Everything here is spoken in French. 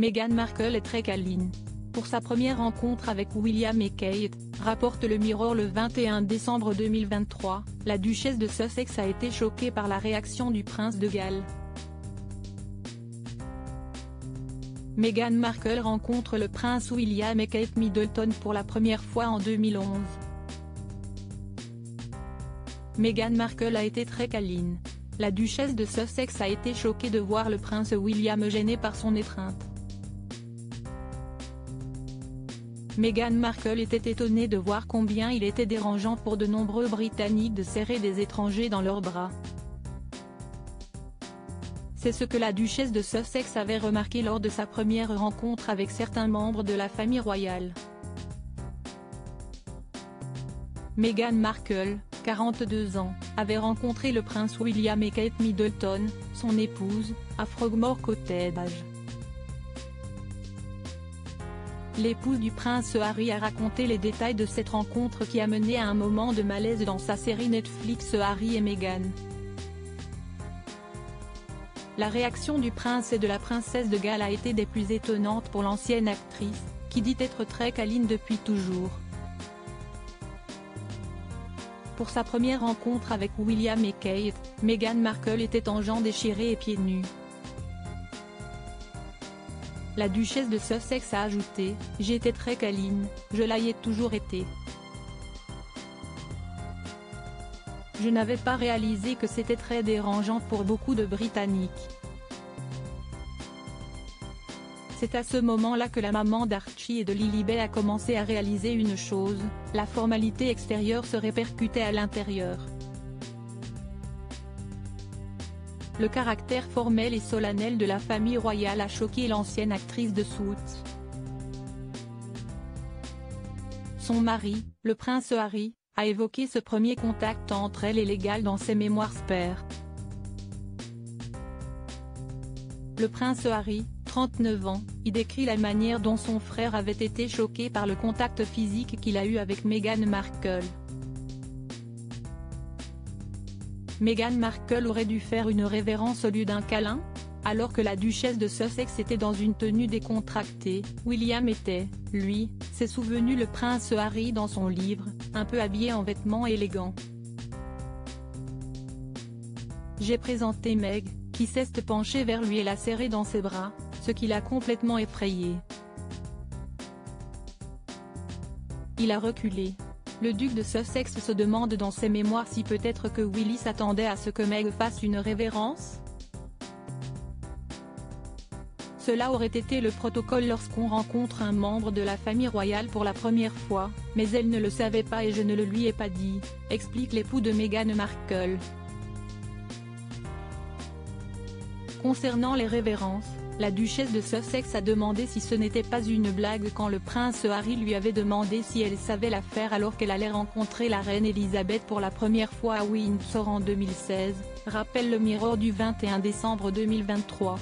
Meghan Markle est très câline. Pour sa première rencontre avec William et Kate, rapporte le Mirror le 21 décembre 2023, la duchesse de Sussex a été choquée par la réaction du prince de Galles. Meghan Markle rencontre le prince William et Kate Middleton pour la première fois en 2011. Meghan Markle a été très câline. La duchesse de Sussex a été choquée de voir le prince William gêné par son étreinte. Meghan Markle était étonnée de voir combien il était dérangeant pour de nombreux Britanniques de serrer des étrangers dans leurs bras. C'est ce que la duchesse de Sussex avait remarqué lors de sa première rencontre avec certains membres de la famille royale. Meghan Markle, 42 ans, avait rencontré le prince William et Kate Middleton, son épouse, à Frogmore Cottage. L'épouse du prince Harry a raconté les détails de cette rencontre qui a mené à un moment de malaise dans sa série Netflix Harry et Meghan. La réaction du prince et de la princesse de Galles a été des plus étonnantes pour l'ancienne actrice, qui dit être très câline depuis toujours. Pour sa première rencontre avec William et Kate, Meghan Markle était en jambes déchirées et pieds nus. La duchesse de Sussex a ajouté « J'étais très câline, je l'ai toujours été. Je n'avais pas réalisé que c'était très dérangeant pour beaucoup de Britanniques. C'est à ce moment-là que la maman d'Archie et de Lilibet a commencé à réaliser une chose, la formalité extérieure se répercutait à l'intérieur. Le caractère formel et solennel de la famille royale a choqué l'ancienne actrice de Suits. Son mari, le prince Harry, a évoqué ce premier contact entre elle et les Galles dans ses mémoires Spare. Le prince Harry, 39 ans, y décrit la manière dont son frère avait été choqué par le contact physique qu'il a eu avec Meghan Markle. Meghan Markle aurait dû faire une révérence au lieu d'un câlin? Alors que la duchesse de Sussex était dans une tenue décontractée, William était, lui, s'est souvenu le prince Harry dans son livre, un peu habillé en vêtements élégants. J'ai présenté Meg, qui s'est penchée vers lui et l'a serré dans ses bras, ce qui l'a complètement effrayé. Il a reculé. Le duc de Sussex se demande dans ses mémoires si peut-être que Willy s'attendait à ce que Meg fasse une révérence. Cela aurait été le protocole lorsqu'on rencontre un membre de la famille royale pour la première fois, mais elle ne le savait pas et je ne le lui ai pas dit, explique l'époux de Meghan Markle. Concernant les révérences, la duchesse de Sussex a demandé si ce n'était pas une blague quand le prince Harry lui avait demandé si elle savait la faire alors qu'elle allait rencontrer la reine Elisabeth pour la première fois à Windsor en 2016, rappelle le Mirror du 21 décembre 2023.